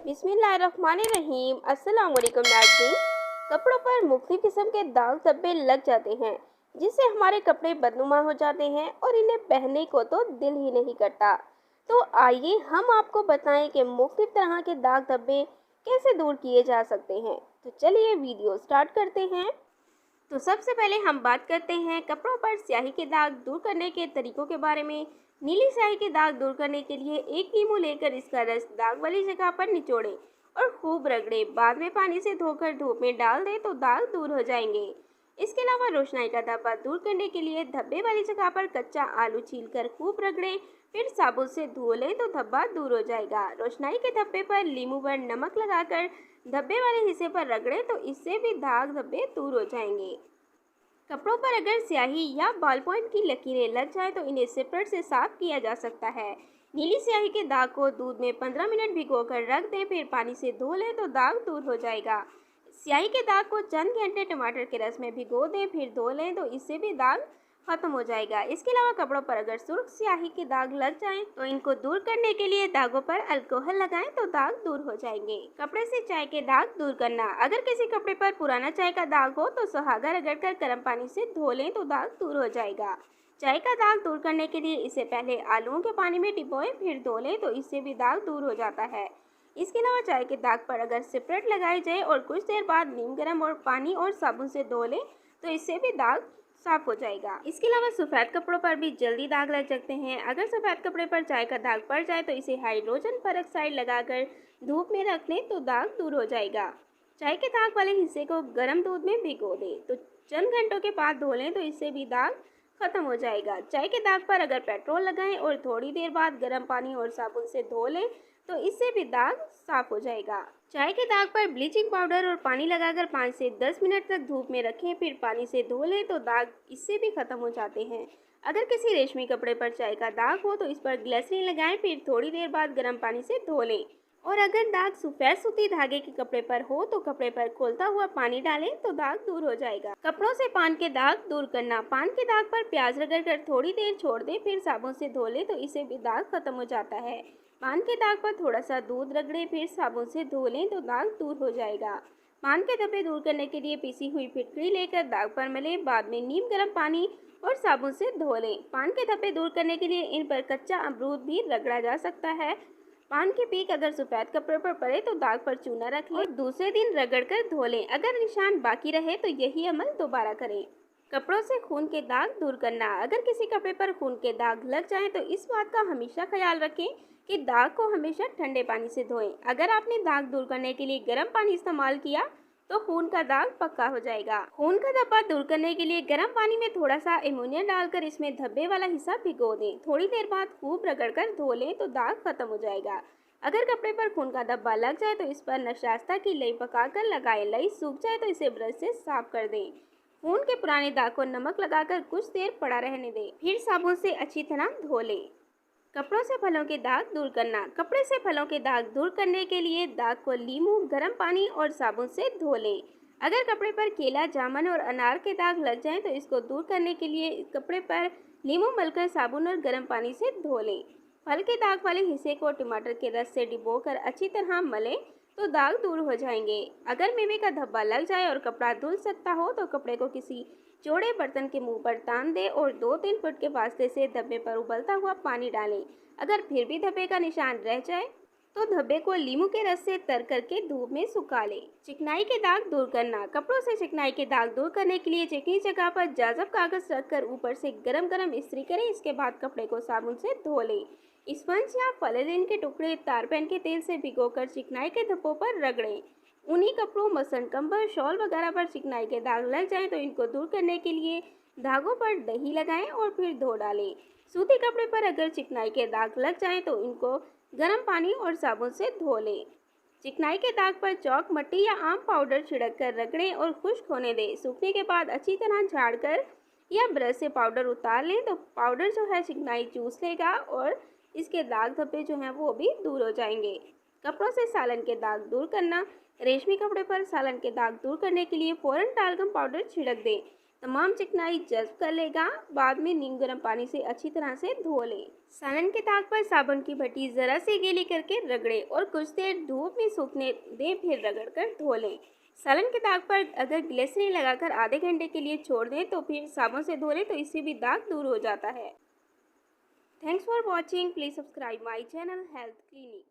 बिस्मिल्लाहिर्रहमानिर्रहीम। अस्सलाम वालेकुम नाज़रीन। कपड़ों पर मुख्तलिफ किस्म के दाग धब्बे लग जाते हैं जिससे हमारे कपड़े बदनुमा हो जाते हैं और इन्हें पहनने को तो दिल ही नहीं करता। तो आइए हम आपको बताएं कि मुख्तलिफ तरह के दाग धब्बे कैसे दूर किए जा सकते हैं। तो चलिए वीडियो स्टार्ट करते हैं। तो सबसे पहले हम बात करते हैं कपड़ों पर स्याही के दाग दूर करने के तरीकों के बारे में। नीली स्याही के दाग दूर करने के लिए एक नींबू लेकर इसका रस दाग वाली जगह पर निचोड़ें और खूब रगड़ें। बाद में पानी से धोकर धूप में डाल दें तो दाग दूर हो जाएंगे। इसके अलावा रोशनाई का धब्बा दूर करने के लिए धब्बे वाली जगह पर कच्चा आलू छीलकर खूब रगड़ें, फिर साबुन से धो लें तो धब्बा दूर हो जाएगा। रोशनाई के धब्बे पर नींबू पर नमक लगाकर धब्बे वाले हिस्से पर रगड़ें तो इससे भी दाग धब्बे दूर हो जाएंगे। कपड़ों पर अगर स्याही या बॉल पॉइंट की लकीरें लग जाए तो इन्हें सिपरेट से साफ किया जा सकता है। नीली स्याही के दाग को दूध में 15 मिनट भिगोकर रख दें, फिर पानी से धो लें तो दाग दूर हो जाएगा। स्याही के दाग को चंद घंटे टमाटर के रस में भिगो दें, फिर धो लें तो इससे भी दाग खत्म हो जाएगा। इसके अलावा कपड़ों पर अगर सुर्ख स्याही के दाग लग जाएं तो इनको दूर करने के लिए दागों पर अल्कोहल लगाएं तो दाग दूर हो जाएंगे। कपड़े से चाय के दाग दूर करना। अगर किसी कपड़े पर पुराना चाय का दाग हो तो सुहागा रगड़कर गर्म पानी से धो लें तो दाग दूर हो जाएगा। चाय का दाग दूर करने के लिए इसे पहले आलूओं के पानी में डिबोएं, फिर धो लें तो इससे भी दाग दूर हो जाता है। इसके अलावा चाय के दाग पर अगर सिपरेट लगाई जाए और कुछ देर बाद नीम गर्म और पानी और साबुन से धो लें तो इससे भी दाग साफ हो जाएगा। इसके अलावा सफ़ेद कपड़ों पर भी जल्दी दाग लग सकते हैं। अगर सफ़ेद कपड़े पर चाय का दाग पड़ जाए तो इसे हाइड्रोजन पेरोक्साइड लगाकर धूप में रख लें तो दाग दूर हो जाएगा। चाय के दाग वाले हिस्से को गर्म दूध में भिगो दें तो चंद घंटों के बाद धो लें तो इससे भी दाग खत्म हो जाएगा। चाय के दाग पर अगर पेट्रोल लगाएं और थोड़ी देर बाद गर्म पानी और साबुन से धो लें तो इससे भी दाग साफ हो जाएगा। चाय के दाग पर ब्लीचिंग पाउडर और पानी लगाकर 5 से 10 मिनट तक धूप में रखें, फिर पानी से धो लें तो दाग इससे भी खत्म हो जाते हैं। अगर किसी रेशमी कपड़े पर चाय का दाग हो तो इस पर ग्लिसरीन लगाएं, फिर थोड़ी देर बाद गर्म पानी से धो लें। और अगर दाग सफ़ेद सूती धागे के कपड़े पर हो तो कपड़े पर खोलता हुआ पानी डालें तो दाग दूर हो जाएगा। कपड़ों से पान के दाग दूर करना। पान के दाग पर प्याज रगड़कर थोड़ी देर छोड़ दें, फिर साबुन से धो लें तो इससे भी दाग खत्म हो जाता है। पान के दाग पर थोड़ा सा दूध रगड़ें, फिर साबुन से धो लें तो दाग दूर हो जाएगा। पान के धब्बे दूर करने के लिए पिसी हुई फिटकरी लेकर दाग पर मलें, बाद में नीम गर्म पानी और साबुन से धो लें। पान के धब्बे दूर करने के लिए इन पर कच्चा अमरूद भी रगड़ा जा सकता है। पान के पीक अगर सफ़ेद कपड़े पर पड़े तो दाग पर चूना रख लें और दूसरे दिन रगड़कर धो लें। अगर निशान बाकी रहे तो यही अमल दोबारा करें। कपड़ों से खून के दाग दूर करना। अगर किसी कपड़े पर खून के दाग लग जाएं तो इस बात का हमेशा ख्याल रखें कि दाग को हमेशा ठंडे पानी से धोएं। अगर आपने दाग दूर करने के लिए गर्म पानी इस्तेमाल किया तो खून का दाग पक्का हो जाएगा। खून का धब्बा दूर करने के लिए गर्म पानी में थोड़ा सा अमोनिया डालकर इसमें धब्बे वाला हिस्सा भिगो दें। थोड़ी देर बाद खूब रगड़कर धो लें तो दाग खत्म हो जाएगा। अगर कपड़े पर खून का धब्बा लग जाए तो इस पर नशास्ता की लई पकाकर लगाएं। लई सूख जाए तो इसे ब्रश से साफ कर दें। खून के पुराने दाग को नमक लगाकर कुछ देर पड़ा रहने दें, फिर साबुन से अच्छी तरह धो लें। कपड़ों से फलों के दाग दूर करना। कपड़े से फलों के दाग दूर करने के लिए दाग को नींबू, गर्म पानी और साबुन से धो लें। अगर कपड़े पर केला, जामुन और अनार के दाग लग जाएं तो इसको दूर करने के लिए कपड़े पर नींबू मलकर साबुन और गर्म पानी से धो लें। फल के दाग वाले हिस्से को टमाटर के रस से डिबोकर अच्छी तरह मलें तो दाग दूर हो जाएंगे। अगर मेवे का धब्बा लग जाए और कपड़ा धुल सकता हो तो कपड़े को किसी चौड़े बर्तन के मुंह पर तान दें और 2-3 फुट के फासले से धब्बे पर उबलता हुआ पानी डालें। अगर फिर भी धब्बे का निशान रह जाए तो धब्बे को नींबू के रस से तर करके धूप में सुखा लें। चिकनाई के दाग दूर करना। कपड़ों से चिकनाई के दाग दूर करने के लिए चिकनी जगह पर जाजब कागज रखकर ऊपर से गरम गरम इस्त्री करें। इसके बाद कपड़े को साबुन से धो लें। स्पंज या फलेलिन के टुकड़े तारपेन के तेल से भिगोकर चिकनाई के धब्बों पर रगड़ें। ऊनी कपड़ों, मसलन कंबल, शॉल वगैरह पर चिकनाई के दाग लग जाएं तो इनको दूर करने के लिए धागों पर दही लगाएं और फिर धो डालें। सूती कपड़े पर अगर चिकनाई के दाग लग जाएं तो इनको गर्म पानी और साबुन से धो लें। चिकनाई के दाग पर चौक, मट्टी या आम पाउडर छिड़क कर रगड़ें और खुश्क होने दें। सूखने के बाद अच्छी तरह झाड़कर या ब्रश से पाउडर उतार लें तो पाउडर जो है चिकनाई चूस लेगा और इसके दाग धब्बे जो हैं वो भी दूर हो जाएंगे। कपड़ों से सालन के दाग दूर करना। रेशमी कपड़े पर सालन के दाग दूर करने के लिए फ़ौरन टालगम पाउडर छिड़क दें। तमाम चिकनाई जल्ब कर लेगा। बाद में नीम गर्म पानी से अच्छी तरह से धो लें। सालन के दाग पर साबुन की भट्टी जरा सी गीली करके रगड़े और कुछ देर धूप में सूखने दें, फिर रगड़कर धो लें। सालन के दाग पर अगर ग्लिसरीन लगाकर आधे घंटे के लिए छोड़ दें तो फिर साबुन से धो लें तो इससे भी दाग दूर हो जाता है। Thanks for watching. Please subscribe my channel health clinic.